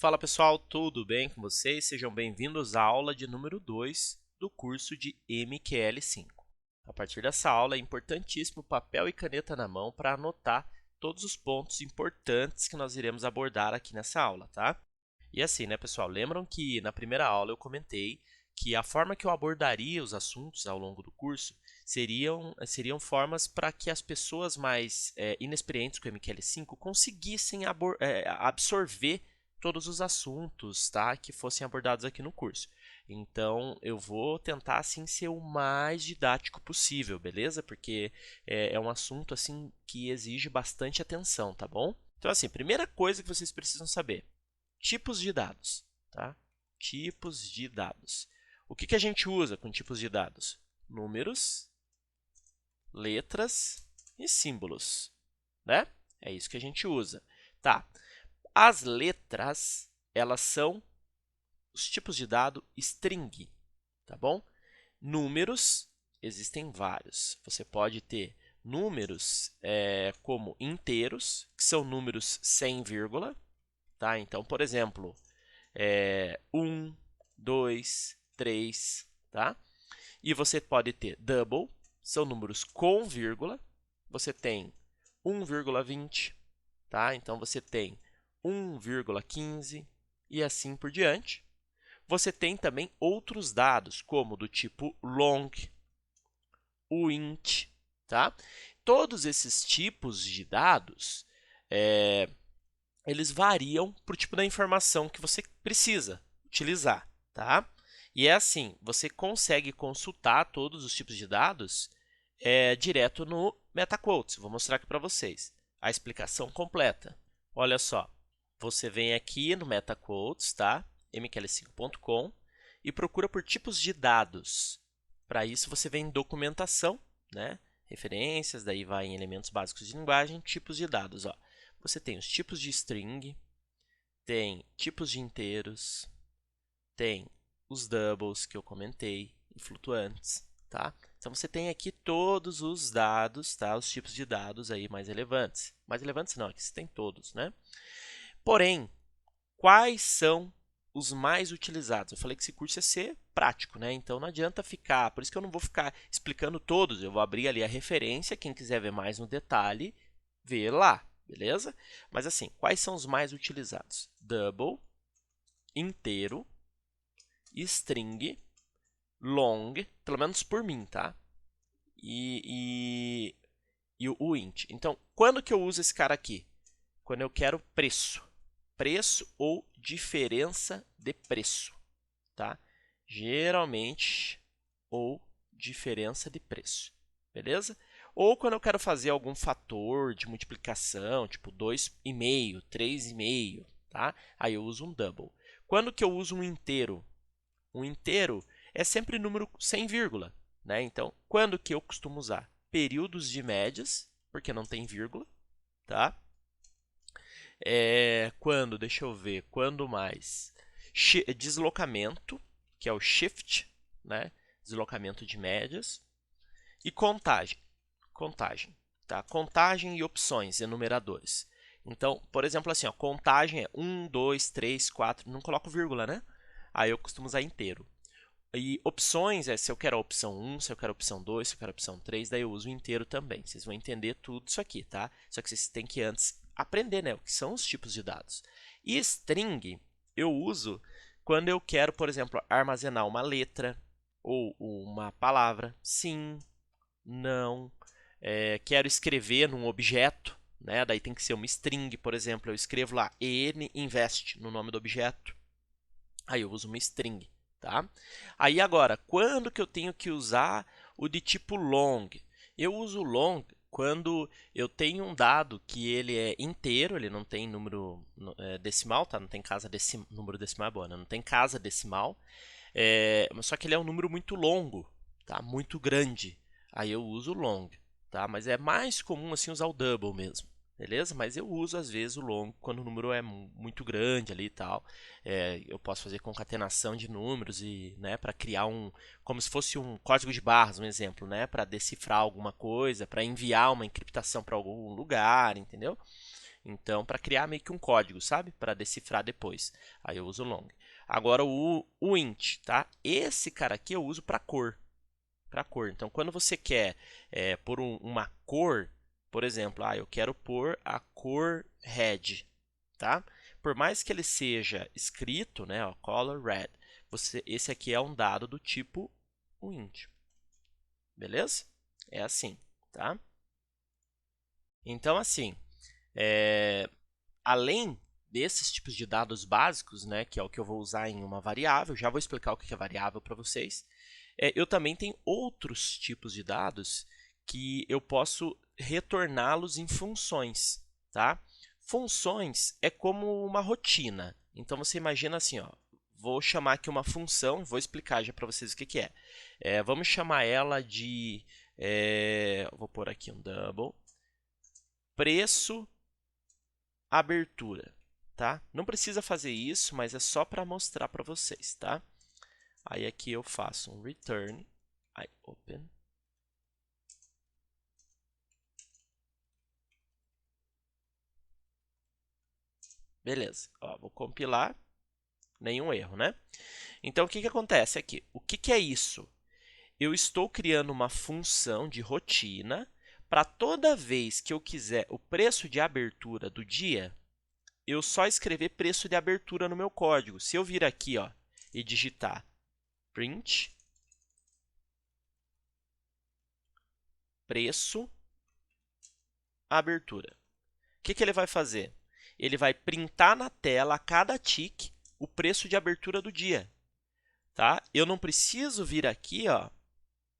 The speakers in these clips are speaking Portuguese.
Fala pessoal, tudo bem com vocês? Sejam bem-vindos à aula de número 2 do curso de MQL5. A partir dessa aula é importantíssimo papel e caneta na mão para anotar todos os pontos importantes que nós iremos abordar aqui nessa aula, tá? E assim, né, pessoal, lembram que na primeira aula eu comentei que a forma que eu abordaria os assuntos ao longo do curso seriam formas para que as pessoas mais inexperientes com o MQL5 conseguissem absorver todos os assuntos, tá, que fossem abordados aqui no curso. Então, eu vou tentar assim ser o mais didático possível, beleza? Porque é um assunto assim que exige bastante atenção, tá bom? Então, assim, primeira coisa que vocês precisam saber: tipos de dados, tá? Tipos de dados. O que a gente usa com tipos de dados? Números, letras e símbolos, né? É isso que a gente usa. Tá. As letras, elas são os tipos de dado string, tá bom? Números, existem vários. Você pode ter números como inteiros, que são números sem vírgula, tá? Então, por exemplo, 1, 2, 3, tá? E você pode ter double, são números com vírgula. Você tem 1,20, tá? Então, você tem 1,15 e assim por diante. Você tem também outros dados, como do tipo long, o int, tá? Todos esses tipos de dados, eles variam para o tipo da informação que você precisa utilizar, tá? E é assim, você consegue consultar todos os tipos de dados direto no MetaQuotes. Vou mostrar aqui para vocês a explicação completa. Olha só, você vem aqui no MetaQuotes, tá? mql5.com e procura por tipos de dados. Para isso, você vem em documentação, né? Referências, daí vai em elementos básicos de linguagem, tipos de dados. Ó. Você tem os tipos de string, tem tipos de inteiros, tem os doubles que eu comentei, e flutuantes, tá? Então, você tem aqui todos os dados, tá? Os tipos de dados aí mais relevantes. Mais relevantes não, aqui você tem todos, né? Porém, quais são os mais utilizados? Eu falei que esse curso ia ser prático, né? Então não adianta ficar, por isso que eu não vou ficar explicando todos, eu vou abrir ali a referência, quem quiser ver mais no detalhe, vê lá, beleza? Mas assim, quais são os mais utilizados? Double, inteiro, string, long, pelo menos por mim, tá? E o int. Então, quando que eu uso esse cara aqui? Quando eu quero preço. Preço ou diferença de preço, tá? Geralmente, ou diferença de preço, beleza? Ou quando eu quero fazer algum fator de multiplicação, tipo 2,5, 3,5, tá? Aí eu uso um double. Quando que eu uso um inteiro? Um inteiro é sempre número sem vírgula, né? Então, quando que eu costumo usar? Períodos de médias, porque não tem vírgula, tá? Quando, deixa eu ver, quando mais? Deslocamento, que é o shift, né? Deslocamento de médias. E contagem. Contagem, tá? Contagem e opções, enumeradores. Então, por exemplo, assim, ó, contagem é 1, 2, 3, 4, não coloco vírgula, né? Aí eu costumo usar inteiro. E opções é se eu quero a opção 1, se eu quero a opção 2, se eu quero a opção 3, daí eu uso o inteiro também. Vocês vão entender tudo isso aqui, tá? Só que vocês têm que antes aprender, né, o que são os tipos de dados. E string eu uso quando eu quero, por exemplo, armazenar uma letra ou uma palavra, sim, não, quero escrever num objeto, né? Daí tem que ser uma string, por exemplo, eu escrevo lá ninvest no nome do objeto, aí eu uso uma string. Tá? Aí agora, quando que eu tenho que usar o de tipo long? Eu uso long quando eu tenho um dado que ele é inteiro, ele não tem número decimal, tá? Não tem casa decimal, número decimal é boa, né? Não tem casa decimal, só que ele é um número muito longo, tá? Muito grande. Aí eu uso o long, tá? Mas é mais comum assim usar o double mesmo. Beleza? Mas eu uso às vezes o long quando o número é muito grande ali e tal. Eu posso fazer concatenação de números e, né, para criar como se fosse um código de barras, um exemplo, né, para decifrar alguma coisa, para enviar uma encriptação para algum lugar, entendeu? Então, para criar meio que um código, sabe? Para decifrar depois. Aí eu uso long. Agora o int, tá? Esse cara aqui eu uso para cor. Para cor. Então, quando você quer pôr uma cor, por exemplo, eu quero pôr a cor red, tá? Por mais que ele seja escrito, né, ó, color red, esse aqui é um dado do tipo int. Beleza? É assim, tá? Então, assim, além desses tipos de dados básicos, né, que é o que eu vou usar em uma variável, já vou explicar o que é variável para vocês, eu também tenho outros tipos de dados que eu posso retorná-los em funções, tá? Funções é como uma rotina. Então, você imagina assim, ó, vou chamar aqui uma função, vou explicar já para vocês o que é. Vamos chamar ela de, vou pôr aqui um double, preço abertura, tá? Não precisa fazer isso, mas é só para mostrar para vocês, tá? Aí aqui eu faço um return, aí open. Beleza, ó, vou compilar, nenhum erro, né? Então, o que acontece aqui? O que é isso? Eu estou criando uma função de rotina para toda vez que eu quiser o preço de abertura do dia, eu só escrever preço de abertura no meu código. Se eu vir aqui, ó, e digitar print preço abertura, o que ele vai fazer? Ele vai printar na tela a cada tick o preço de abertura do dia, tá? Eu não preciso vir aqui, ó,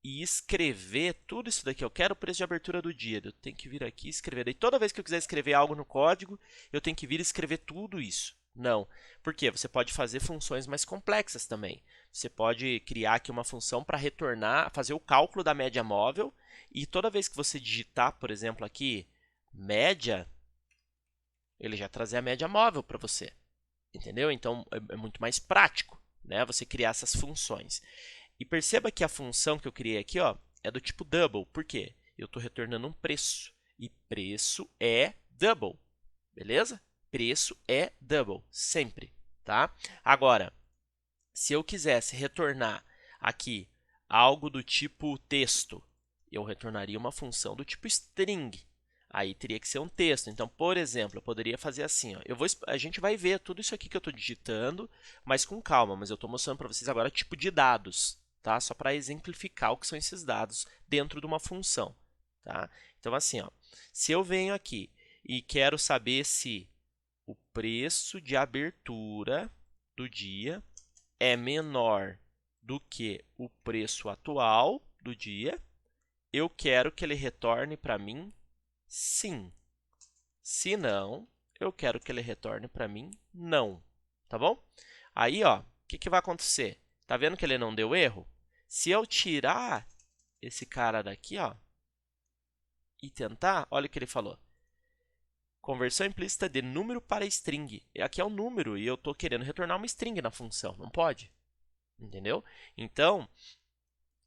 e escrever tudo isso daqui. Eu quero o preço de abertura do dia. Eu tenho que vir aqui e escrever. Daí, toda vez que eu quiser escrever algo no código, eu tenho que vir e escrever tudo isso. Não. Por quê? Você pode fazer funções mais complexas também. Você pode criar aqui uma função para retornar, fazer o cálculo da média móvel. E toda vez que você digitar, por exemplo, aqui, média, ele já trazer a média móvel para você. Entendeu? Então, é muito mais prático, né, você criar essas funções. E perceba que a função que eu criei aqui, ó, é do tipo double. Por quê? Eu estou retornando um preço. E preço é double. Beleza? Preço é double, sempre. Tá? Agora, se eu quisesse retornar aqui algo do tipo texto, eu retornaria uma função do tipo string. Aí teria que ser um texto. Então, por exemplo, eu poderia fazer assim. Ó, a gente vai ver tudo isso aqui que eu estou digitando, mas com calma. Mas eu estou mostrando para vocês agora tipo de dados, tá? Só para exemplificar o que são esses dados dentro de uma função. Tá? Então, assim, ó, se eu venho aqui e quero saber se o preço de abertura do dia é menor do que o preço atual do dia, eu quero que ele retorne para mim sim. Se não, eu quero que ele retorne para mim não. Tá bom? Aí, ó, o que vai acontecer? Tá vendo que ele não deu erro? Se eu tirar esse cara daqui, ó, e tentar, olha o que ele falou. Conversão implícita de número para string. Aqui é um número e eu estou querendo retornar uma string na função. Não pode. Entendeu? Então,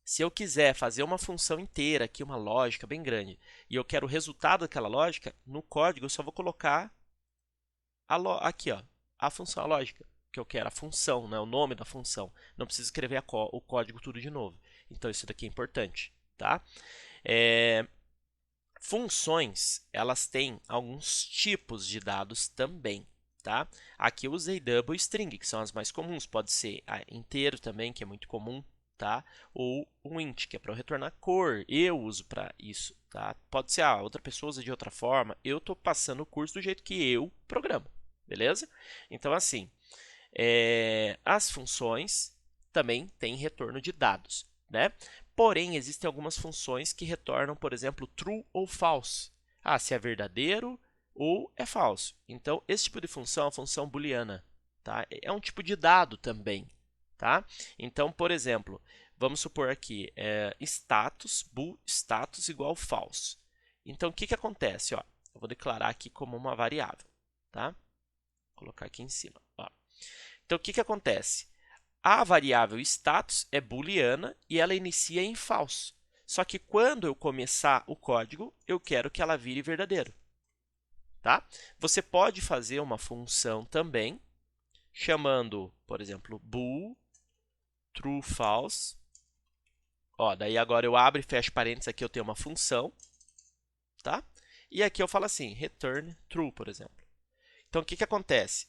se eu quiser fazer uma função inteira aqui, uma lógica bem grande, e eu quero o resultado daquela lógica, no código eu só vou colocar aqui, ó, a função, a lógica que eu quero, a função, né, o nome da função. Não preciso escrever o código tudo de novo. Então, isso daqui é importante, tá? Funções, elas têm alguns tipos de dados também, tá? Aqui eu usei double string, que são as mais comuns. Pode ser inteiro também, que é muito comum, tá? Ou um int, que é para eu retornar cor. Eu uso para isso, tá? Pode ser, outra pessoa usa de outra forma. Eu estou passando o curso do jeito que eu programo, beleza? Então, assim, as funções também têm retorno de dados, né? Porém, existem algumas funções que retornam, por exemplo, true ou false. Se é verdadeiro ou é falso. Então, esse tipo de função é uma função booleana, tá? É um tipo de dado também, tá? Então, por exemplo, vamos supor aqui, status, bool status igual false. Então, o que acontece? Ó, eu vou declarar aqui como uma variável, tá? Vou colocar aqui em cima. Ó. Então, o que acontece? A variável status é booleana e ela inicia em false. Só que quando eu começar o código, eu quero que ela vire verdadeiro. tá? Você pode fazer uma função também, chamando, por exemplo, bool, true, false. Ó, daí agora eu abro e fecho parênteses, aqui eu tenho uma função, tá? E aqui eu falo assim, return true, por exemplo. Então, o que acontece?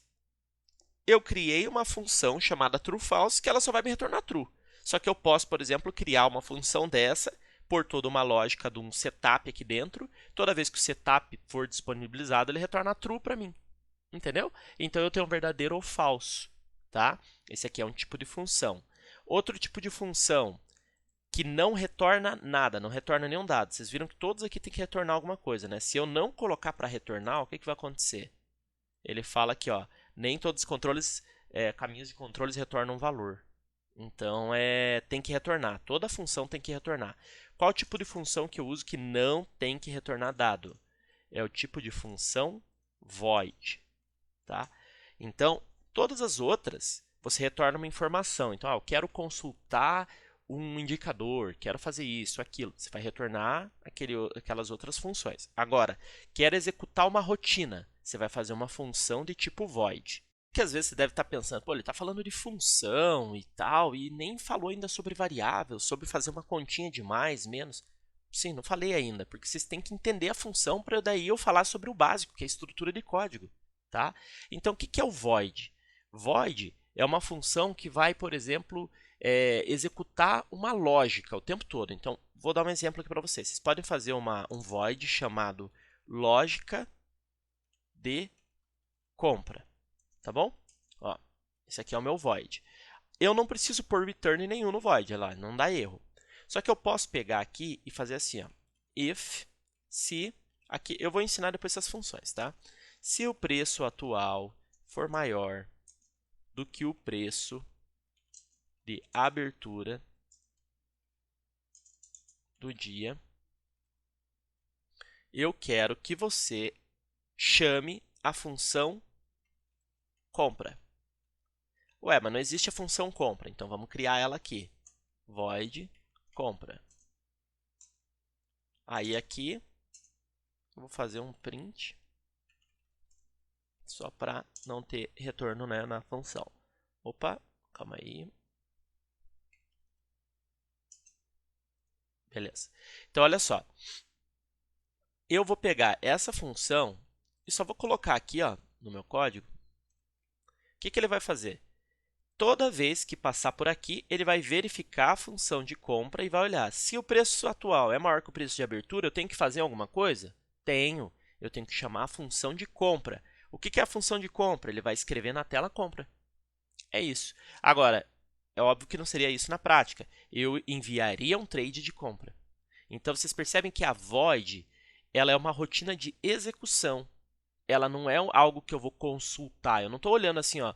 Eu criei uma função chamada trueFalse que ela só vai me retornar true. Só que eu posso, por exemplo, criar uma função dessa, por toda uma lógica de um setup aqui dentro. Toda vez que o setup for disponibilizado, ele retorna true para mim. Entendeu? Então, eu tenho um verdadeiro ou falso. Tá? Esse aqui é um tipo de função. Outro tipo de função que não retorna nada, não retorna nenhum dado. Vocês viram que todos aqui tem que retornar alguma coisa, né? Se eu não colocar para retornar, o que vai acontecer? Ele fala aqui, ó, nem todos os controles, caminhos de controles retornam valor. Então, tem que retornar. Toda função tem que retornar. Qual tipo de função que eu uso que não tem que retornar dado? É o tipo de função void. Tá? Então, todas as outras, você retorna uma informação. Então, eu quero consultar um indicador, quero fazer isso, aquilo. Você vai retornar aquelas outras funções. Agora, quero executar uma rotina. Você vai fazer uma função de tipo void. Que às vezes você deve estar pensando, pô, ele está falando de função e tal, e nem falou ainda sobre variável, sobre fazer uma continha de mais, menos. Sim, não falei ainda, porque vocês têm que entender a função para daí eu falar sobre o básico, que é a estrutura de código. Tá? Então, o que é o void? Void é uma função que vai, por exemplo, executar uma lógica o tempo todo. Então, vou dar um exemplo aqui para vocês. Vocês podem fazer um void chamado lógica de compra. Tá bom? Ó, esse aqui é o meu void. Eu não preciso pôr return nenhum no void, olha lá, não dá erro. Só que eu posso pegar aqui e fazer assim, ó, if, se, aqui eu vou ensinar depois essas funções, tá? Se o preço atual for maior do que o preço de abertura do dia, eu quero que você chame a função compra. Ué, mas não existe a função compra, então vamos criar ela aqui. Void compra. Aí aqui, eu vou fazer um print, só para não ter retorno, né, na função. Opa, calma aí. Beleza. Então, olha só. Eu vou pegar essa função e só vou colocar aqui, ó, no meu código. O que ele vai fazer? Toda vez que passar por aqui, ele vai verificar a função de compra e vai olhar. Se o preço atual é maior que o preço de abertura, eu tenho que fazer alguma coisa? Tenho. Eu tenho que chamar a função de compra. O que é a função de compra? Ele vai escrever na tela compra. É isso. Agora, é óbvio que não seria isso na prática. Eu enviaria um trade de compra. Então, vocês percebem que a void ela é uma rotina de execução. Ela não é algo que eu vou consultar. Eu não estou olhando assim, ó,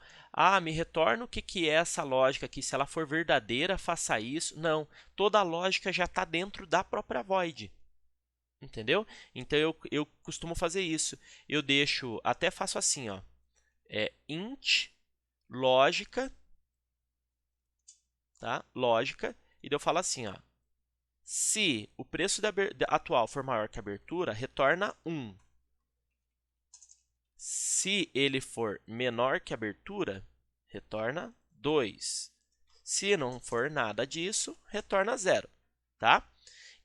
me retorna o que é essa lógica aqui. Se ela for verdadeira, faça isso. Não. Toda a lógica já está dentro da própria void. Entendeu? Então, eu costumo fazer isso. Eu deixo, até faço assim, ó, int lógica, tá? Lógica, e daí eu falo assim, ó, se o preço atual for maior que a abertura, retorna 1. Se ele for menor que a abertura, retorna 2. Se não for nada disso, retorna 0. Tá?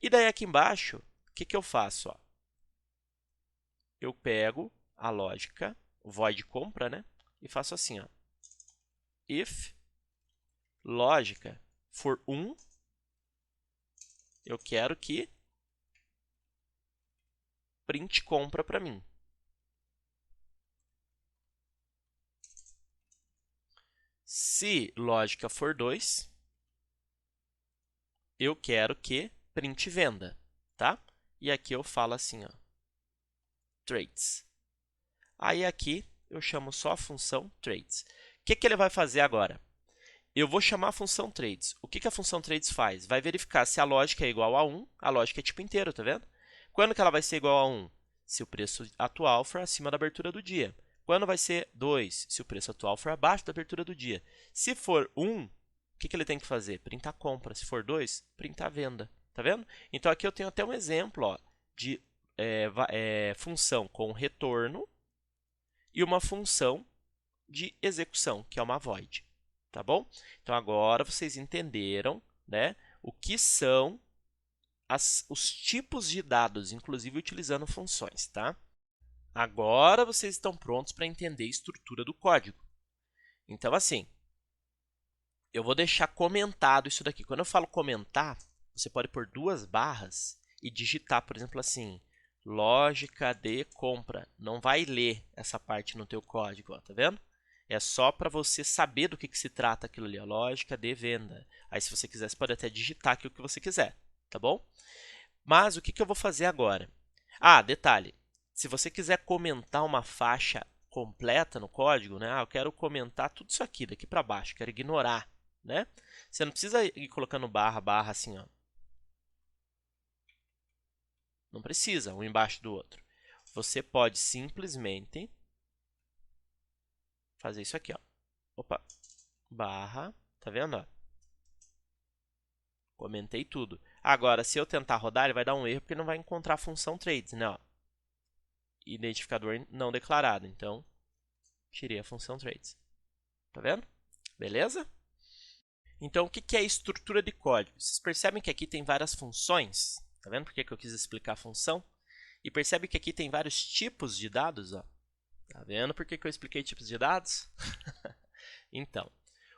E daí aqui embaixo, o que eu faço? Ó? Eu pego a lógica, o void compra, né? E faço assim, ó. If lógica for 1, eu quero que print compra para mim. Se lógica for 2, eu quero que print venda, tá? E aqui eu falo assim, ó, traits. Aí aqui eu chamo só a função traits. O que ele vai fazer agora? Eu vou chamar a função traits. O que a função traits faz? Vai verificar se a lógica é igual a 1. A lógica é tipo inteiro, tá vendo? Quando que ela vai ser igual a 1? Se o preço atual for acima da abertura do dia. Quando vai ser 2? Se o preço atual for abaixo da abertura do dia. Se for 1, o que ele tem que fazer? Printar compra. Se for 2, printar venda. Tá vendo? Então aqui eu tenho até um exemplo, ó, de função com retorno e uma função de execução, que é uma void. Tá bom? Então, agora vocês entenderam, né, o que são os tipos de dados, inclusive utilizando funções. Tá? Agora vocês estão prontos para entender a estrutura do código. Então, assim, eu vou deixar comentado isso daqui. Quando eu falo comentar, você pode pôr 2 barras e digitar, por exemplo, assim, lógica de compra. Não vai ler essa parte no teu código, ó, tá vendo? É só para você saber do que se trata aquilo ali, a lógica de venda. Aí, se você quiser, você pode até digitar aqui o que você quiser, tá bom? Mas o que eu vou fazer agora? Ah, detalhe, se você quiser comentar uma faixa completa no código, né? Eu quero comentar tudo isso aqui, daqui para baixo, quero ignorar, né? Você não precisa ir colocando barra, barra assim, ó. Não precisa, um embaixo do outro. Você pode simplesmente fazer isso aqui, ó. Opa, barra, tá vendo? Ó? Comentei tudo. Agora, se eu tentar rodar, ele vai dar um erro porque não vai encontrar a função trades, né? Ó. Identificador não declarado. Então, tirei a função trades. Tá vendo? Beleza? Então, o que é a estrutura de código? Vocês percebem que aqui tem várias funções? Tá vendo por que eu quis explicar a função? E percebe que aqui tem vários tipos de dados? Ó. Tá vendo por que eu expliquei tipos de dados? Então,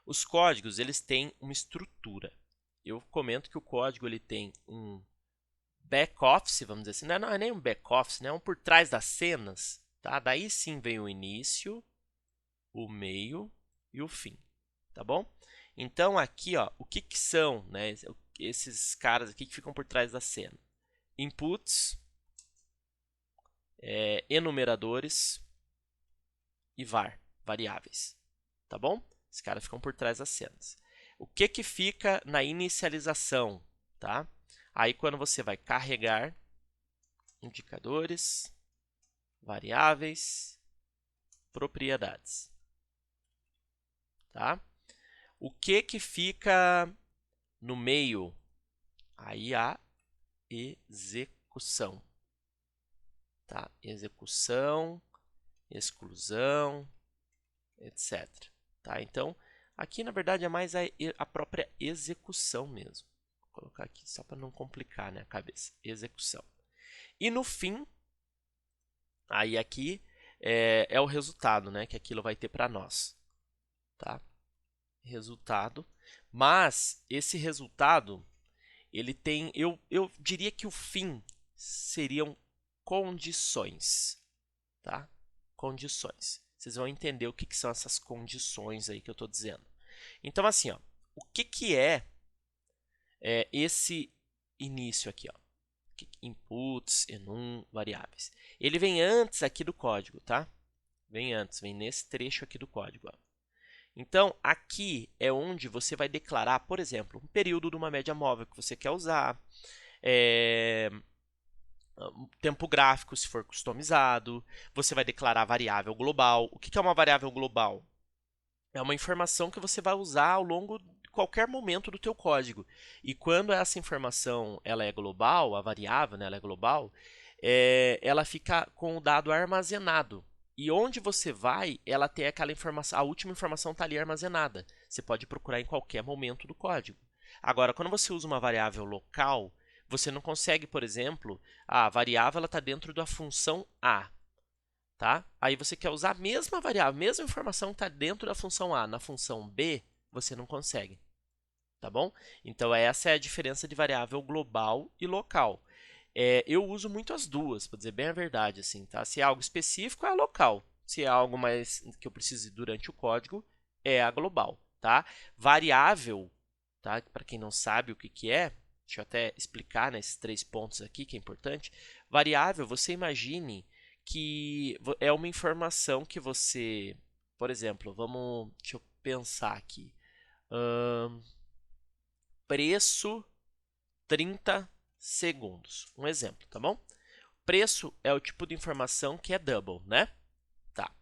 os códigos eles têm uma estrutura. Eu comento que o código ele tem um back-office, vamos dizer assim. Não é nem um back-office, né? É um por trás das cenas. Tá? Daí sim vem o início, o meio e o fim. Tá bom? Então, aqui, ó, o que são, né, esses caras aqui que ficam por trás da cena? Inputs, enumeradores e var, variáveis. Tá bom? Esses caras ficam por trás das cenas. O que fica na inicialização? Tá? Aí, quando você vai carregar indicadores, variáveis, propriedades. Tá? O que fica no meio? Aí a execução. Tá? Execução, exclusão, etc. Tá? Então, aqui na verdade é mais a própria execução mesmo. Vou colocar aqui só para não complicar, né, a cabeça. Execução. E no fim, aí aqui é o resultado, né, que aquilo vai ter para nós. Tá? Resultado. Mas esse resultado, ele tem, eu diria que o fim seriam condições, tá? Condições. Vocês vão entender o que são essas condições aí que eu estou dizendo. Então, assim, ó, o que é esse início aqui, ó? Inputs, enum, variáveis. Ele vem antes aqui do código, tá? Vem antes, vem nesse trecho aqui do código, ó. Então, aqui é onde você vai declarar, por exemplo, um período de uma média móvel que você quer usar, tempo gráfico, se for customizado, você vai declarar variável global. O que é uma variável global? É uma informação que você vai usar ao longo de qualquer momento do teu código. E quando essa informação ela é global, a variável, né, ela é global, ela fica com o dado armazenado. E onde você vai, ela tem aquela informação, a última informação está ali armazenada. Você pode procurar em qualquer momento do código. Agora, quando você usa uma variável local, você não consegue, por exemplo, a variável está dentro da função A. Tá? Aí você quer usar a mesma variável, a mesma informação que está dentro da função A na função B, você não consegue. Tá bom? Então, essa é a diferença de variável global e local. Eu uso muito as duas, para dizer bem a verdade. Assim, tá? Se é algo específico, é a local. Se é algo mais que eu precise durante o código, é a global. Tá? Variável, tá? Para quem não sabe o que é, deixa eu até explicar nesses 3 pontos aqui que é importante. Variável, você imagine que é uma informação que você, por exemplo, deixa eu pensar aqui. Preço 30 segundos. Um exemplo, tá bom? Preço é o tipo de informação que é double, né? Tá.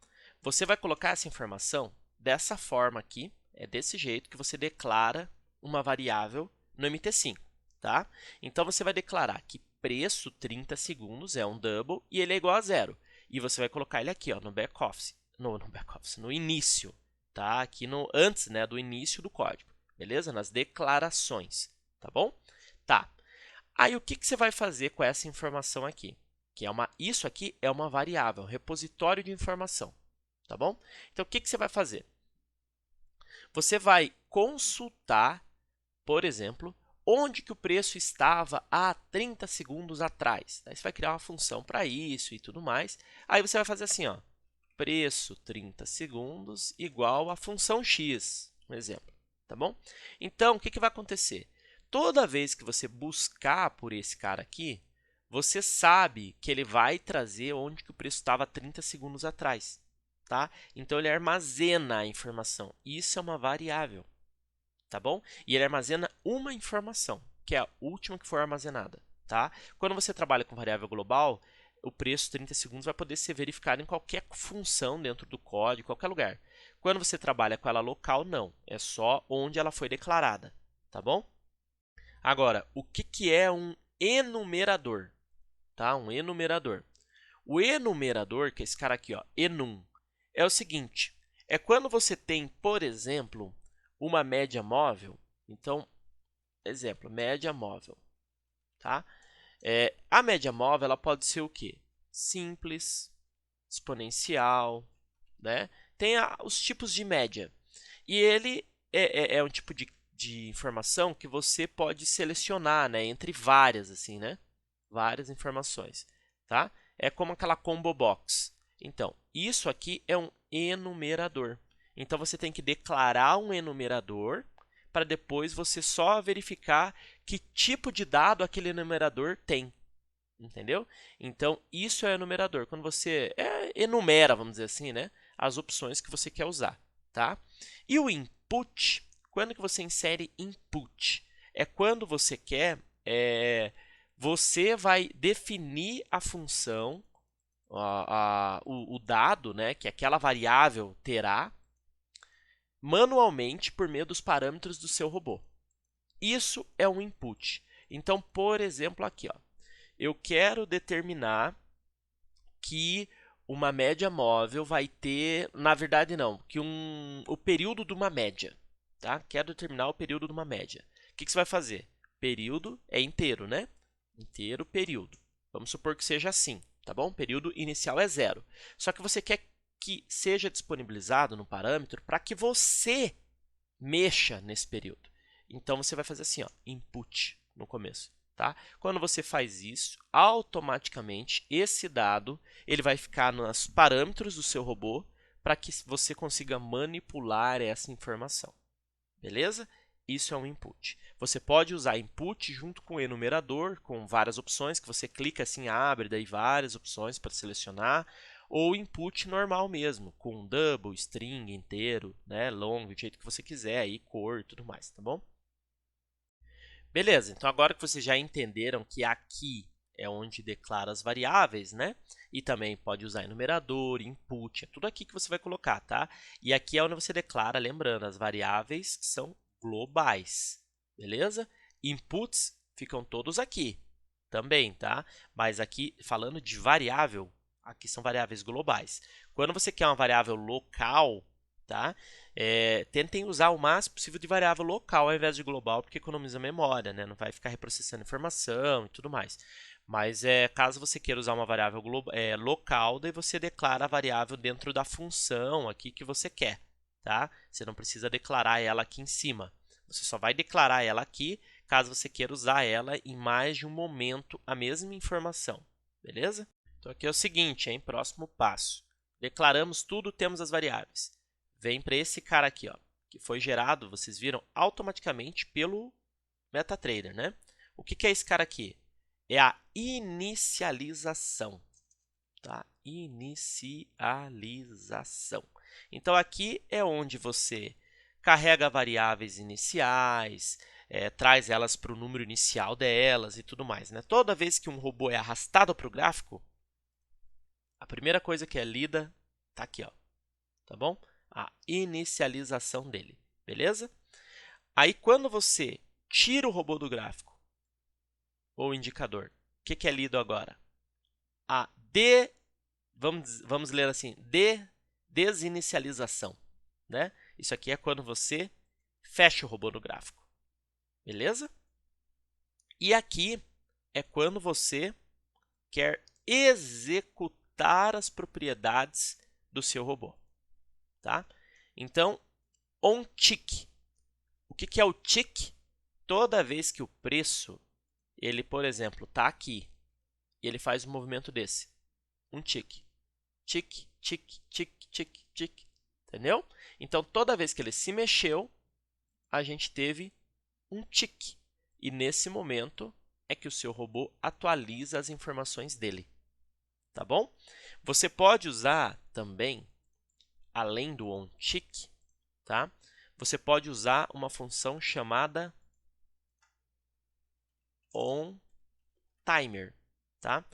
Você vai colocar essa informação dessa forma aqui, é desse jeito que você declara uma variável no MT5, tá? Então, você vai declarar que preço 30 segundos, é um double, e ele é igual a 0. E você vai colocar ele aqui, ó, no back-office, no início, tá? Aqui no antes, né, do início do código, beleza? Nas declarações, tá bom? Tá. Aí o que você vai fazer com essa informação aqui? Isso aqui é uma variável, um repositório de informação, tá bom? Então o que você vai fazer? Você vai consultar, por exemplo, onde que o preço estava há 30 segundos atrás. Aí você vai criar uma função para isso e tudo mais. Aí você vai fazer assim, ó, preço 30 segundos igual a função x, um exemplo, tá bom? Então, o que vai acontecer? Toda vez que você buscar por esse cara aqui, você sabe que ele vai trazer onde que o preço estava 30 segundos atrás, tá? Então, ele armazena a informação. Isso é uma variável, tá bom? E ele armazena uma informação, que é a última que for armazenada, tá? Quando você trabalha com variável global, o preço 30 segundos vai poder ser verificado em qualquer função dentro do código, qualquer lugar. Quando você trabalha com ela local, não. É só onde ela foi declarada, tá bom? Agora, o que é um enumerador? Tá? Um enumerador. O enumerador, que é esse cara aqui, ó, enum, é o seguinte, é quando você tem, por exemplo, uma média móvel. Então, exemplo, média móvel, tá? A média móvel ela pode ser o quê? Simples, exponencial, né? Tem os tipos de média. E ele é um tipo de informação que você pode selecionar, né? Entre várias, assim, né? Várias informações, tá? É como aquela combo box. Então, isso aqui é um enumerador. Então, você tem que declarar um enumerador para depois você só verificar que tipo de dado aquele enumerador tem. Entendeu? Então, isso é enumerador. Quando você enumera, vamos dizer assim, né, as opções que você quer usar, tá? E o input, quando que você insere input? É quando você quer, você vai definir a função, o dado, né, que aquela variável terá, manualmente por meio dos parâmetros do seu robô. Isso é um input. Então, por exemplo, aqui, ó, eu quero determinar que uma média móvel vai ter, na verdade não, que o período de uma média, tá? Quero determinar o período de uma média. O que você vai fazer? Período é inteiro, né? Inteiro, período. Vamos supor que seja assim, tá bom? Período inicial é 0. Só que você quer que seja disponibilizado no parâmetro para que você mexa nesse período. Então, você vai fazer assim, ó, input no começo. Tá? Quando você faz isso, automaticamente esse dado ele vai ficar nos parâmetros do seu robô para que você consiga manipular essa informação. Beleza? Isso é um input. Você pode usar input junto com o enumerador, com várias opções, que você clica assim, abre daí várias opções para selecionar, ou input normal mesmo, com double, string, inteiro, né, long, do jeito que você quiser, aí cor e tudo mais, tá bom? Beleza, então agora que vocês já entenderam que aqui é onde declara as variáveis, né? E também pode usar enumerador, input, é tudo aqui que você vai colocar, tá? E aqui é onde você declara, lembrando, as variáveis que são globais, beleza? Inputs ficam todos aqui também, tá? Mas aqui, falando de variável, aqui são variáveis globais. Quando você quer uma variável local, tá? Tentem usar o máximo possível de variável local ao invés de global, porque economiza memória, né? Não vai ficar reprocessando informação e tudo mais. Mas caso você queira usar uma variável local, daí você declara a variável dentro da função aqui que você quer, tá? Você não precisa declarar ela aqui em cima. Você só vai declarar ela aqui caso você queira usar ela em mais de um momento a mesma informação, beleza? Então aqui é o seguinte, hein? Próximo passo. Declaramos tudo, temos as variáveis. Vem para esse cara aqui, ó, que foi gerado, vocês viram, automaticamente pelo MetaTrader, né? O que é esse cara aqui? É a inicialização, tá? Inicialização. Então, aqui é onde você carrega variáveis iniciais, traz elas para o número inicial delas e tudo mais, né? Toda vez que um robô é arrastado para o gráfico, a primeira coisa que é lida está aqui, ó, tá bom? A inicialização dele, beleza? Aí, quando você tira o robô do gráfico, ou indicador, que é lido agora? Vamos ler assim, desinicialização, né? Isso aqui é quando você fecha o robô no gráfico, beleza? E aqui é quando você quer executar as propriedades do seu robô, tá? Então, onTick. O que é o tick? Toda vez que o preço, ele, por exemplo, está aqui, ele faz um movimento desse, um tick. Tick, tick, tick, tick, tick, entendeu? Então, toda vez que ele se mexeu, a gente teve um tick. E nesse momento é que o seu robô atualiza as informações dele, tá bom? Você pode usar também, além do onTick, tá? Você pode usar uma função chamada onTimer, tá?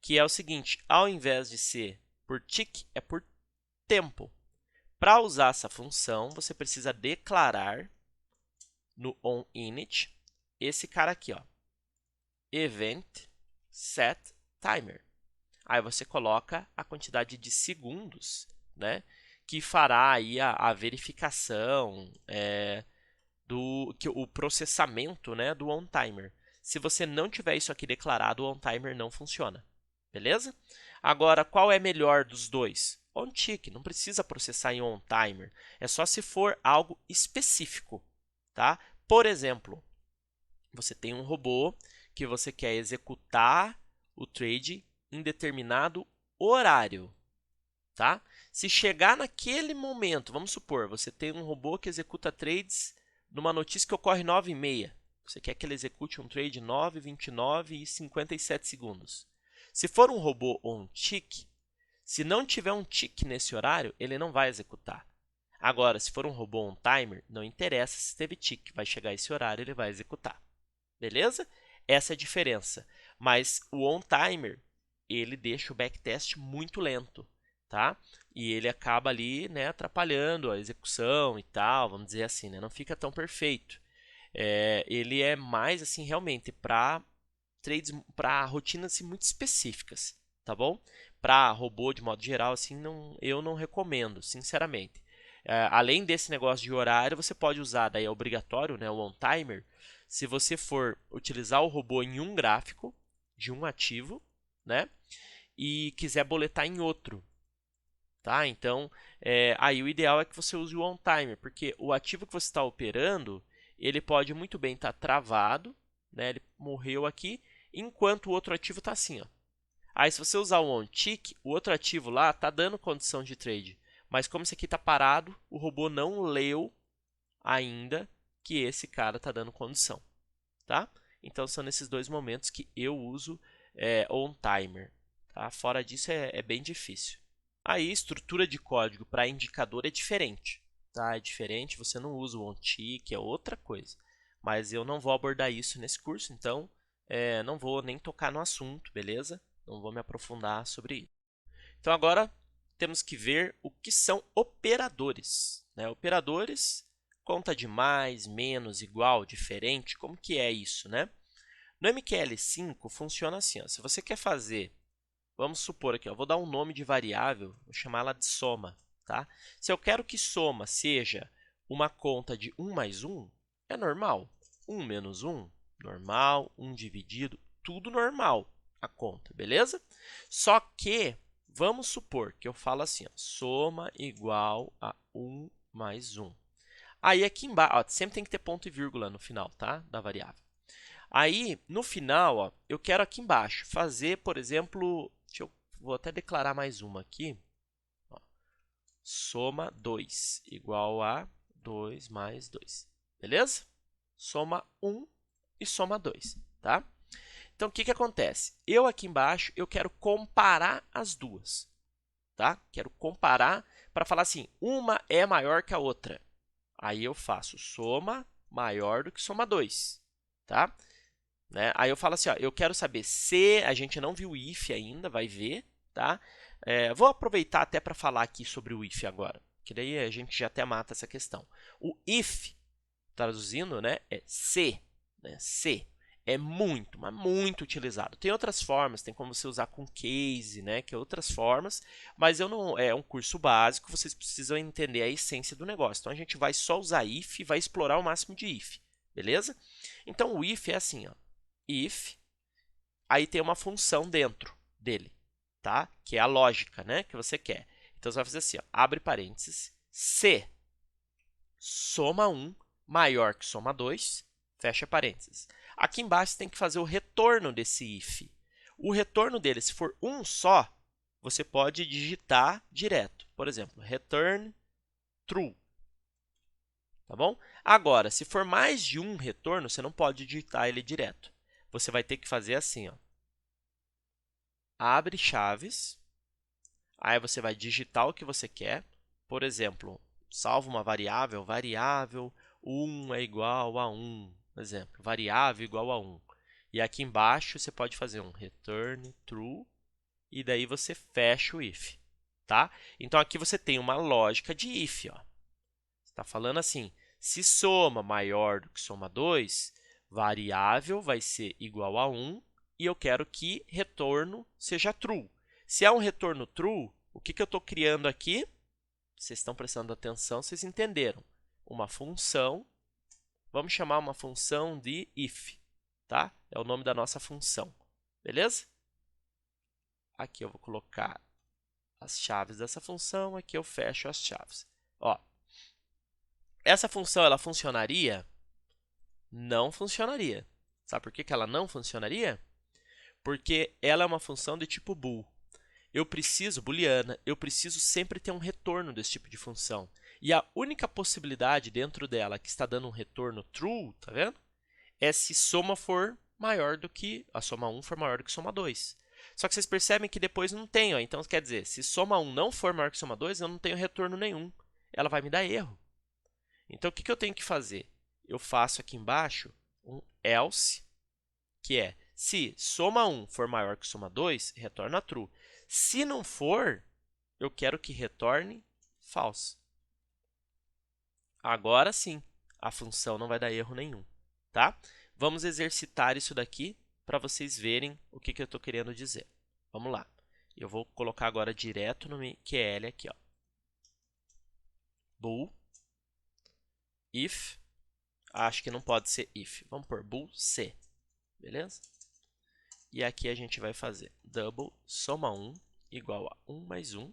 Que é o seguinte, ao invés de ser por tick, é por tempo. Para usar essa função, você precisa declarar no onInit esse cara aqui, ó, event set timer. Aí você coloca a quantidade de segundos, né, que fará aí a verificação o processamento, né, do onTimer. Se você não tiver isso aqui declarado, o onTimer não funciona, beleza? Agora, qual é melhor dos dois? OnTick, não precisa processar em onTimer, é só se for algo específico, tá? Por exemplo, você tem um robô que você quer executar o trade em determinado horário, tá? Se chegar naquele momento, vamos supor, você tem um robô que executa trades numa notícia que ocorre 9h30. Você quer que ele execute um trade 9, 29 e 57 segundos. Se for um robô onTick, se não tiver um tick nesse horário, ele não vai executar. Agora, se for um robô onTimer, não interessa se teve tick, vai chegar esse horário, ele vai executar. Beleza? Essa é a diferença. Mas o onTimer, ele deixa o backtest muito lento, tá? E ele acaba ali, né, atrapalhando a execução e tal, vamos dizer assim, né? Não fica tão perfeito. Ele é mais assim realmente para trades, para rotinas assim, muito específicas, tá bom? Para robô de modo geral, assim, eu não recomendo, sinceramente. Além desse negócio de horário, você pode usar, daí é obrigatório, né, o onTimer, se você for utilizar o robô em um gráfico de um ativo, né, e quiser boletar em outro, tá? Então, aí o ideal é que você use o onTimer, porque o ativo que você está operando, ele pode muito bem estar travado, né? Ele morreu aqui, enquanto o outro ativo está assim, ó. Aí, se você usar o onTick, o outro ativo lá está dando condição de trade, mas como esse aqui está parado, o robô não leu ainda que esse cara está dando condição, tá? Então, são nesses dois momentos que eu uso onTimer, tá? Fora disso, é bem difícil. Aí, estrutura de código para indicador é diferente, tá? É diferente, você não usa o onTick, é outra coisa. Mas eu não vou abordar isso nesse curso, então não vou nem tocar no assunto, beleza? Não vou me aprofundar sobre isso. Então, agora temos que ver o que são operadores, né? Operadores, conta de mais, menos, igual, diferente, como que é isso, né? No MQL5 funciona assim, ó, se você quer fazer, vamos supor aqui, ó, vou dar um nome de variável, vou chamar ela de soma, tá? Se eu quero que soma seja uma conta de 1 mais 1, é normal. 1 menos 1, normal. 1 dividido, tudo normal a conta, beleza? Só que, vamos supor que eu falo assim, ó, soma igual a 1 mais 1. Aí aqui embaixo, sempre tem que ter ponto e vírgula no final, tá? Da variável. Aí, no final, ó, eu quero aqui embaixo fazer, por exemplo, vou até declarar mais uma aqui. Ó, soma 2 igual a 2 mais 2. Beleza? Soma 1 e soma 2, tá? Então, o que acontece? Eu aqui embaixo, eu quero comparar as duas, tá? Quero comparar para falar assim, uma é maior que a outra. Aí eu faço soma maior do que soma 2, tá? Né? Aí eu falo assim, ó, eu quero saber se a gente não viu o if ainda, vai ver, tá? Vou aproveitar até para falar aqui sobre o if agora, que daí a gente já até mata essa questão. O if, traduzindo, né, é se, né? Se. É muito, mas muito utilizado. Tem outras formas, tem como você usar com case, né, que é outras formas, mas eu não é um curso básico, vocês precisam entender a essência do negócio. Então a gente vai só usar if e vai explorar o máximo de if, beleza? Então o if é assim, ó. If, aí tem uma função dentro dele, tá? Que é a lógica, né, que você quer. Então você vai fazer assim, ó, abre parênteses, se soma 1 maior que soma 2, fecha parênteses. Aqui embaixo você tem que fazer o retorno desse if. O retorno dele, se for um só, você pode digitar direto. Por exemplo, return true. Tá bom? Agora, se for mais de um retorno, você não pode digitar ele direto. Você vai ter que fazer assim, ó. Abre chaves. Aí você vai digitar o que você quer. Por exemplo, salvo uma variável, variável 1 é igual a 1. Por exemplo, variável igual a 1. E aqui embaixo você pode fazer um return true e daí você fecha o if, tá? Então aqui você tem uma lógica de if, ó. Está falando assim, se soma maior do que soma 2, variável vai ser igual a 1 e eu quero que retorno seja true. Se é um retorno true, o que eu estou criando aqui? Vocês estão prestando atenção, vocês entenderam. Uma função, vamos chamar uma função de if, tá? É o nome da nossa função, beleza? Aqui eu vou colocar as chaves dessa função, aqui eu fecho as chaves. Ó, essa função ela funcionaria? Não funcionaria. Sabe por que ela não funcionaria? Porque ela é uma função de tipo bool. Eu preciso, booleana, eu preciso sempre ter um retorno desse tipo de função. E a única possibilidade dentro dela que está dando um retorno true, tá vendo? É se soma for maior do que, a soma 1 for maior do que soma 2. Só que vocês percebem que depois não tem, ó. Então quer dizer, se soma 1 não for maior que soma 2, eu não tenho retorno nenhum. Ela vai me dar erro. Então o que eu tenho que fazer? Eu faço aqui embaixo um else, que é se soma 1 for maior que soma 2, retorna true. Se não for, eu quero que retorne false. Agora sim, a função não vai dar erro nenhum, tá? Vamos exercitar isso daqui para vocês verem o que eu estou querendo dizer. Vamos lá. Eu vou colocar agora direto no QL aqui, ó. Bool, if, acho que não pode ser if. Vamos pôr bool C, beleza? E aqui a gente vai fazer double soma 1 igual a 1 mais 1.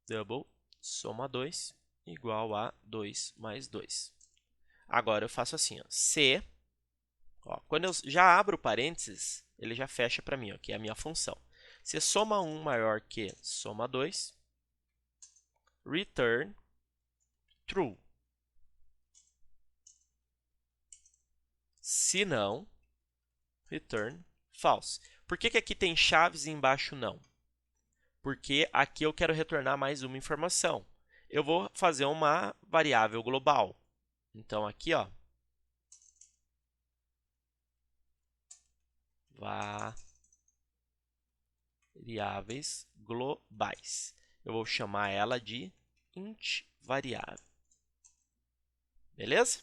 Double soma 2 igual a 2 mais 2. Agora eu faço assim, ó, se, ó, quando eu já abro parênteses, ele já fecha para mim, ó, que é a minha função. Se soma 1 maior que soma 2, return true. Se não, return false. Por que aqui tem chaves e embaixo não? Porque aqui eu quero retornar mais uma informação. Eu vou fazer uma variável global. Então, aqui, ó, variáveis globais. Eu vou chamar ela de int variável. Beleza?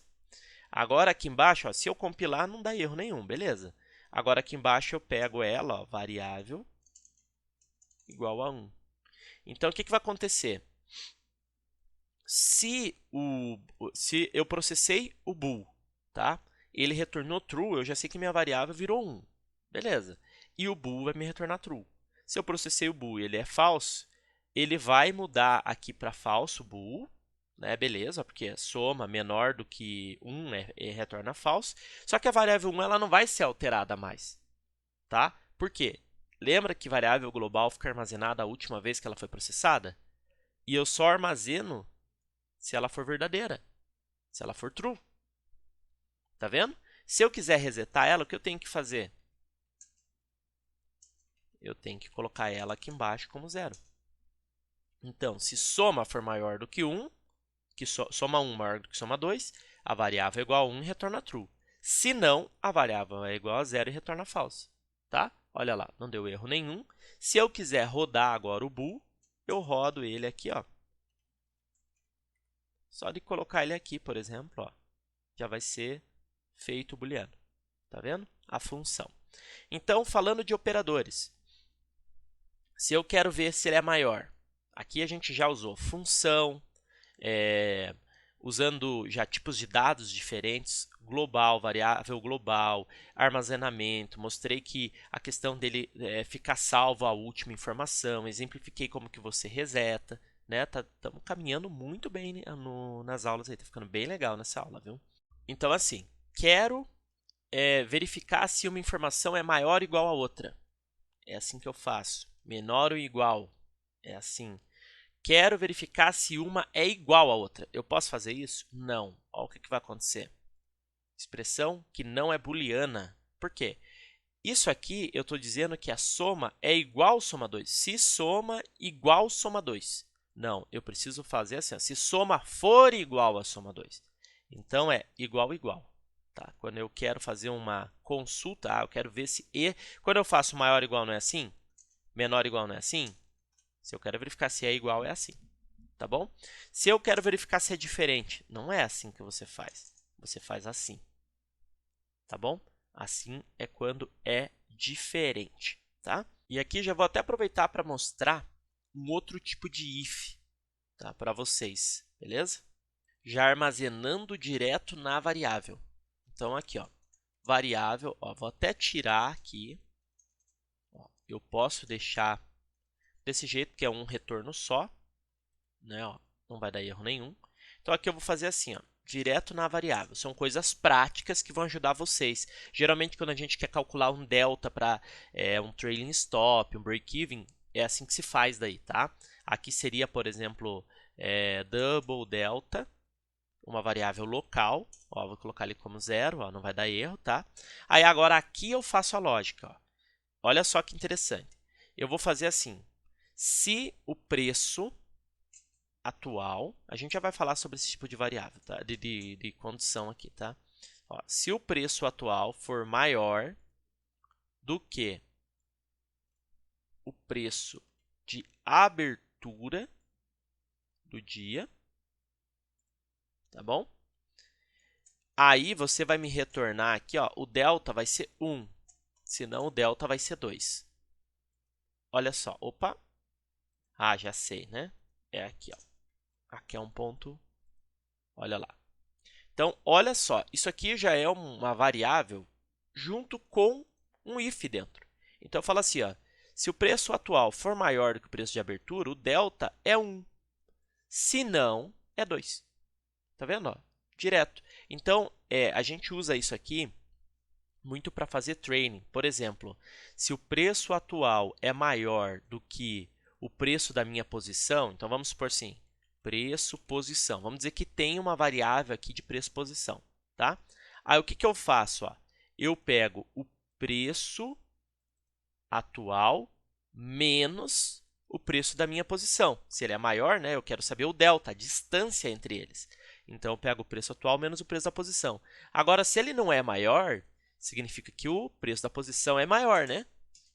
Agora, aqui embaixo, ó, se eu compilar, não dá erro nenhum, beleza? Agora, aqui embaixo, eu pego ela, ó, variável igual a 1. Então, o que vai acontecer? Se eu processei o bool, tá? Ele retornou true, eu já sei que minha variável virou 1. Beleza. E o bool vai me retornar true. Se eu processei o bool e ele é false, ele vai mudar aqui para falso bool, né? Beleza, porque soma menor do que 1 retorna false. Só que a variável 1 ela não vai ser alterada mais, tá? Por quê? Lembra que variável global fica armazenada a última vez que ela foi processada? E eu só armazeno se ela for verdadeira, se ela for true. Tá vendo? Se eu quiser resetar ela, o que eu tenho que fazer? Eu tenho que colocar ela aqui embaixo como 0. Então, se soma for maior do que 1, que soma 1 maior do que soma 2, a variável é igual a 1 e retorna true. Se não, a variável é igual a 0 e retorna false. Tá? Olha lá, não deu erro nenhum. Se eu quiser rodar agora o bool, eu rodo ele aqui, ó. Só de colocar ele aqui, por exemplo, ó, já vai ser feito booleano. Tá vendo? A função. Então, falando de operadores, se eu quero ver se ele é maior, aqui a gente já usou função, usando já tipos de dados diferentes, global, variável global, armazenamento, mostrei que a questão dele ficar salvo a última informação, exemplifiquei como que você reseta, né? Estamos caminhando muito bem nas aulas aí, tá ficando bem legal nessa aula, viu? Então, assim, quero verificar se uma informação é maior ou igual a outra. É assim que eu faço. Menor ou igual. É assim. Quero verificar se uma é igual a outra. Eu posso fazer isso? Não. Olha o que vai acontecer. Expressão que não é booleana. Por quê? Isso aqui eu estou dizendo que a soma é igual soma 2. Se soma igual soma 2. Não, eu preciso fazer assim. Ó, se soma for igual a soma 2. Então, é igual, igual. Tá? Quando eu quero fazer uma consulta, eu quero ver se e. Quando eu faço maior ou igual, não é assim? Menor ou igual, não é assim? Se eu quero verificar se é igual, é assim. Tá bom? Se eu quero verificar se é diferente, não é assim que você faz. Você faz assim. Tá bom? Assim é quando é diferente. Tá? E aqui já vou até aproveitar para mostrar um outro tipo de if, tá? Para vocês. Beleza? Já armazenando direto na variável. Então, aqui, ó, variável, ó, vou até tirar aqui. Ó, eu posso deixar desse jeito, que é um retorno só, né? Ó, não vai dar erro nenhum. Então, aqui eu vou fazer assim, ó, direto na variável. São coisas práticas que vão ajudar vocês. Geralmente, quando a gente quer calcular um delta para um trailing stop, um break-even, é assim que se faz daí, tá? Aqui seria, por exemplo, double delta, uma variável local, ó, vou colocar ali como 0, ó, não vai dar erro, tá? Aí agora aqui eu faço a lógica, ó. Olha só que interessante. Eu vou fazer assim, se o preço atual, a gente já vai falar sobre esse tipo de variável, tá? de condição aqui, tá? Ó, se o preço atual for maior do que o preço de abertura do dia, tá bom? Aí você vai me retornar aqui, ó, o delta vai ser 1, senão o delta vai ser 2. Olha só, opa, já sei, né? É aqui, ó. Aqui é um ponto, olha lá. Então, olha só, isso aqui já é uma variável junto com um if dentro. Então, eu falo assim, ó, se o preço atual for maior do que o preço de abertura, o delta é 1. Se não, é 2. Tá vendo? Ó? Direto. Então, a gente usa isso aqui muito para fazer training. Por exemplo, se o preço atual é maior do que o preço da minha posição, então vamos supor assim, preço, posição. Vamos dizer que tem uma variável aqui de preço, posição, tá? Aí o que eu faço? Ó? Eu pego o preço atual menos o preço da minha posição. Se ele é maior, né, eu quero saber o delta, a distância entre eles. Então, eu pego o preço atual menos o preço da posição. Agora, se ele não é maior, significa que o preço da posição é maior, né?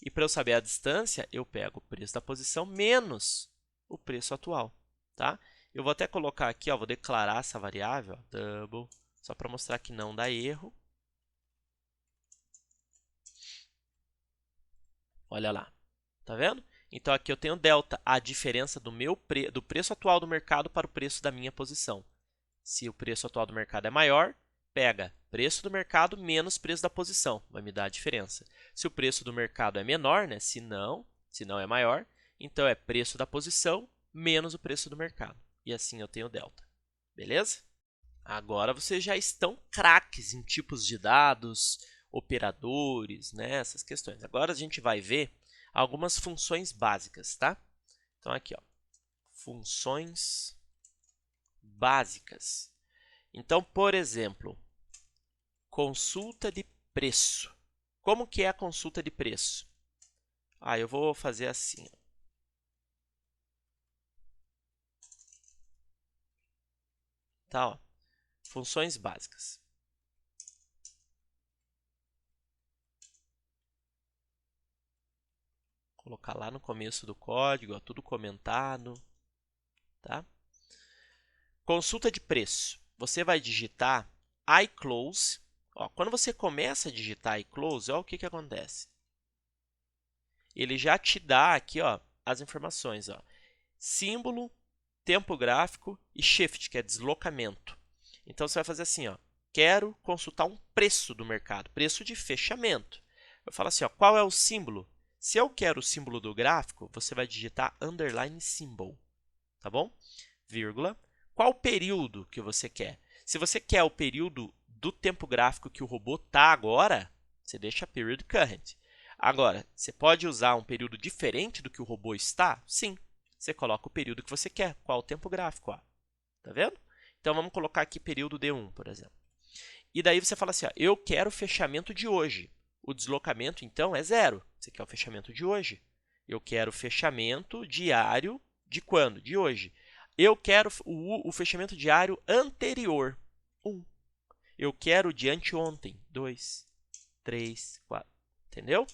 E para eu saber a distância, eu pego o preço da posição menos o preço atual, tá? Eu vou até colocar aqui, ó, vou declarar essa variável, ó, double, só para mostrar que não dá erro. Olha lá, tá vendo? Então, aqui eu tenho delta, a diferença do preço atual do mercado para o preço da minha posição. Se o preço atual do mercado é maior, pega preço do mercado menos preço da posição, vai me dar a diferença. Se o preço do mercado é menor, né? Se não é maior, então é preço da posição menos o preço do mercado. E assim eu tenho delta. Beleza? Agora vocês já estão craques em tipos de dados, operadores, né? Essas questões. Agora a gente vai ver algumas funções básicas, tá? Então aqui, ó, funções básicas. Então, por exemplo, consulta de preço. Como que é a consulta de preço? Eu vou fazer assim. Tá, ó. Funções básicas. Vou colocar lá no começo do código, ó, tudo comentado, tá? Consulta de preço. Você vai digitar iClose, Ó, quando você começa a digitar iClose, olha o que acontece. Ele já te dá aqui, ó, as informações, ó. Símbolo, tempo gráfico e shift, que é deslocamento. Então, você vai fazer assim, ó. Quero consultar um preço do mercado, preço de fechamento. Eu falo assim, ó, qual é o símbolo? Se eu quero o símbolo do gráfico, você vai digitar underline symbol, tá bom? Vírgula. Qual período que você quer? Se você quer o período do tempo gráfico que o robô está agora, você deixa period current. Agora, você pode usar um período diferente do que o robô está? Sim. Você coloca o período que você quer. Qual o tempo gráfico? Ó. Tá vendo? Então, vamos colocar aqui período D1, por exemplo. E daí você fala assim, ó, eu quero o fechamento de hoje. O deslocamento, então, é 0. Você quer o fechamento de hoje. Eu quero o fechamento diário de quando? De hoje. Eu quero o fechamento diário anterior. 1. Eu quero o de anteontem. 2, 3, 4. Entendeu?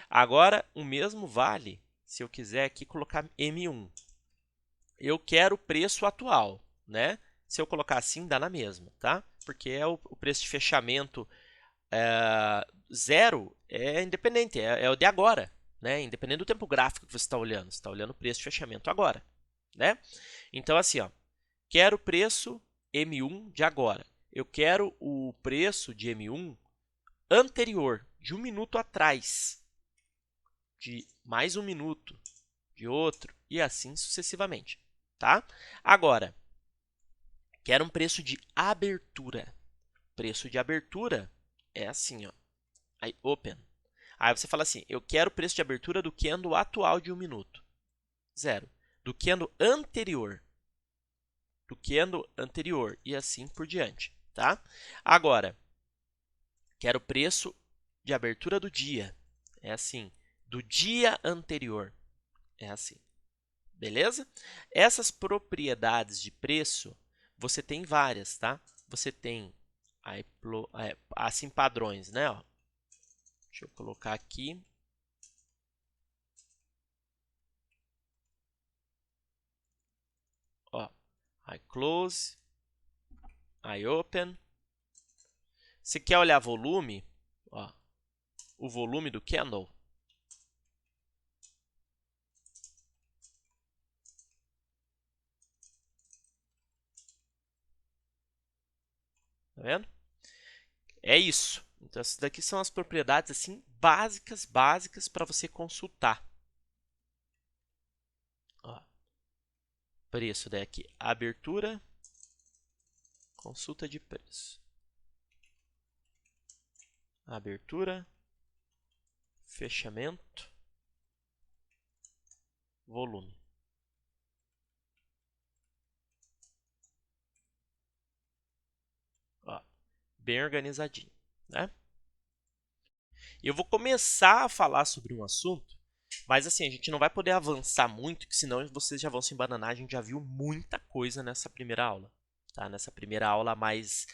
Agora, o mesmo vale se eu quiser aqui colocar M1. Eu quero o preço atual, né? Se eu colocar assim, dá na mesma, tá? Porque é o preço de fechamento 0 é independente, é o de agora, né? Independente do tempo gráfico que você está olhando. Você está olhando o preço de fechamento agora, né? Então, assim, ó, quero o preço M1 de agora. Eu quero o preço de M1 anterior, de 1 minuto atrás, de mais 1 minuto, de outro, e assim sucessivamente, tá? Agora, quero um preço de abertura. Preço de abertura é assim, ó. Aí, open. Aí você fala assim, eu quero o preço de abertura do candle atual de 1 minuto. 0. Do candle anterior. Do candle anterior. E assim por diante, tá? Agora, quero o preço de abertura do dia. É assim. Do dia anterior. É assim. Beleza? Essas propriedades de preço, você tem várias, tá? Você tem assim padrões, né? Ó. Deixa eu colocar aqui. Ó, iClose, iOpen. Se quer olhar volume, ó, o volume do candle. Tá vendo? É isso. Então, essas daqui são as propriedades assim básicas para você consultar. Ó, preço daqui, abertura, consulta de preço. Abertura, fechamento, volume. Ó, bem organizadinho, né? Eu vou começar a falar sobre um assunto, mas assim, a gente não vai poder avançar muito, que senão vocês já vão se embananar. A gente já viu muita coisa nessa primeira aula, tá? Nessa primeira aula mais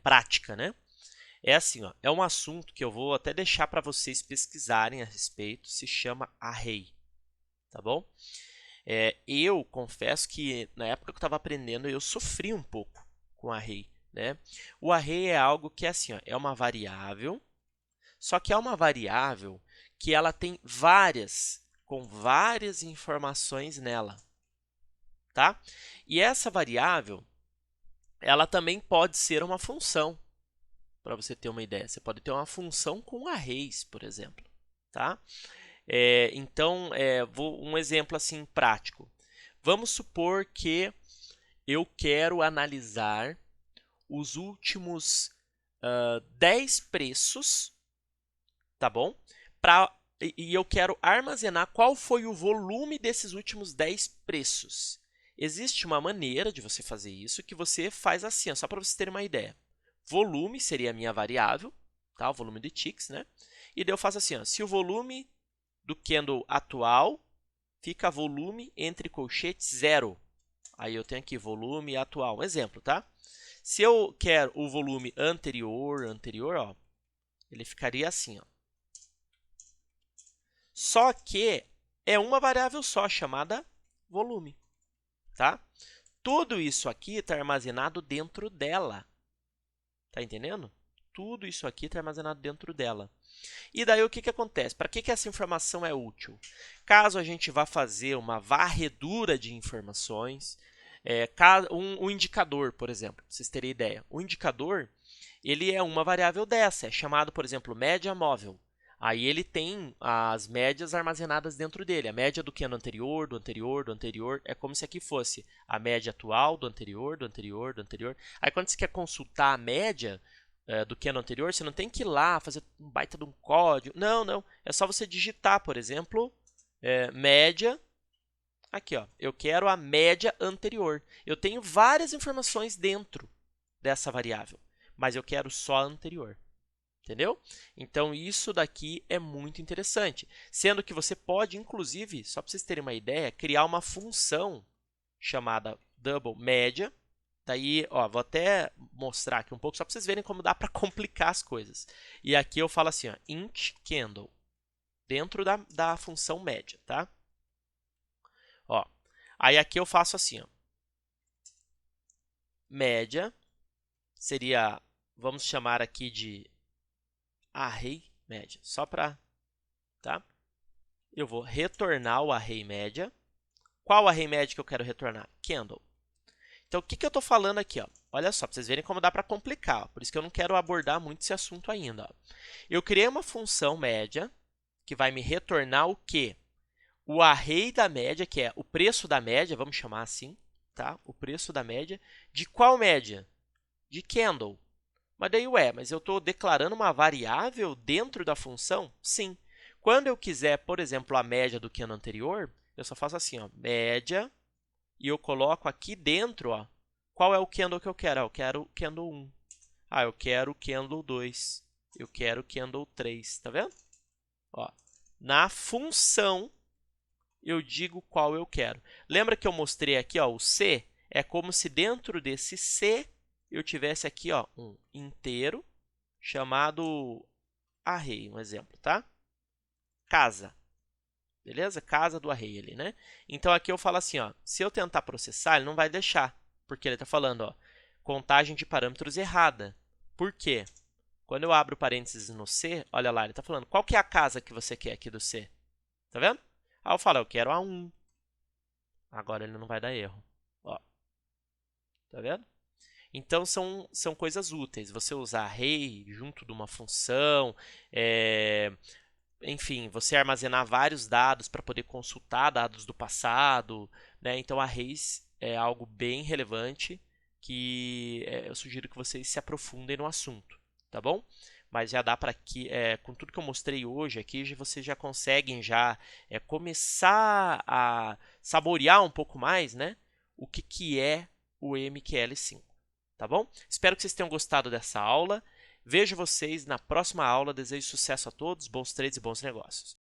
prática, né? É assim, ó, é um assunto que eu vou até deixar para vocês pesquisarem a respeito, se chama array, tá bom? Eu confesso que na época que eu estava aprendendo, eu sofri um pouco com array, né? O array é algo que é assim, ó, é uma variável, só que é uma variável que ela tem com várias informações nela, tá? E essa variável, ela também pode ser uma função, para você ter uma ideia. Você pode ter uma função com arrays, por exemplo, tá? Então, um exemplo assim prático. Vamos supor que eu quero analisar os últimos 10 preços, tá bom? E eu quero armazenar qual foi o volume desses últimos 10 preços. Existe uma maneira de você fazer isso que você faz assim, ó, só para vocês terem uma ideia. Volume seria a minha variável, tá? O volume de ticks, né? E daí eu faço assim, ó, se o volume do candle atual fica volume entre colchetes 0. Aí eu tenho aqui volume atual, um exemplo, tá? Se eu quero o volume anterior, ó, ele ficaria assim, ó. Só que é uma variável só, chamada volume, tá? Tudo isso aqui está armazenado dentro dela, tá entendendo? tudo isso aqui está armazenado dentro dela. E daí o que acontece? Para que essa informação é útil? Caso a gente vá fazer uma varredura de informações, um indicador, por exemplo, para vocês terem ideia. O indicador ele é uma variável dessa, é chamado, por exemplo, média móvel. Aí ele tem as médias armazenadas dentro dele. A média do que ano anterior, do anterior, do anterior. É como se aqui fosse a média atual do anterior, do anterior, do anterior. Aí quando você quer consultar a média do que ano anterior, você não tem que ir lá fazer um baita de um código. Não, não. É só você digitar, por exemplo, média. Aqui, ó. Eu quero a média anterior. Eu tenho várias informações dentro dessa variável, mas eu quero só a anterior. Entendeu? Então, isso daqui é muito interessante. Sendo que você pode, inclusive, só para vocês terem uma ideia, criar uma função chamada double média. Daí, ó, vou até mostrar aqui um pouco, só para vocês verem como dá para complicar as coisas. E aqui eu falo assim, ó, int candle, dentro da função média, tá? Ó, aí aqui eu faço assim, ó, média seria, vamos chamar aqui de array média, só para, tá? Eu vou retornar o array média. Qual array média que eu quero retornar? Candle. Então, o que eu estou falando aqui? Ó? Olha só, para vocês verem como dá para complicar. Ó. Por isso que eu não quero abordar muito esse assunto ainda. Ó. Eu criei uma função média que vai me retornar o quê? O array da média, que é o preço da média, vamos chamar assim, tá? O preço da média. De qual média? De candle. Mas daí, mas eu estou declarando uma variável dentro da função? Sim. Quando eu quiser, por exemplo, a média do que ano anterior, eu só faço assim, ó, média, e eu coloco aqui dentro, ó, qual é o candle que eu quero? Eu quero o candle 1. Eu quero o candle 2. Eu quero o candle 3. Tá vendo? Ó, na função, eu digo qual eu quero. Lembra que eu mostrei aqui, ó, o C? É como se dentro desse C eu tivesse aqui, ó, um inteiro chamado array, um exemplo, tá? Casa. Beleza? Casa do array ali, né? Então, aqui eu falo assim, ó, se eu tentar processar, ele não vai deixar, porque ele está falando, ó, contagem de parâmetros errada. Por quê? Quando eu abro parênteses no C, olha lá, ele está falando, qual que é a casa que você quer aqui do C? Tá vendo? Aí eu falo, eu quero a 1. Agora ele não vai dar erro. Ó. Tá vendo? Então, são coisas úteis. Você usar array junto de uma função, enfim, você armazenar vários dados para poder consultar dados do passado, né? Então, arrays é algo bem relevante que eu sugiro que vocês se aprofundem no assunto, tá bom? Mas já dá para que, com tudo que eu mostrei hoje aqui, vocês já conseguem começar a saborear um pouco mais, né? O que é o MQL5, tá bom? Espero que vocês tenham gostado dessa aula. Vejo vocês na próxima aula. Desejo sucesso a todos, bons trades e bons negócios.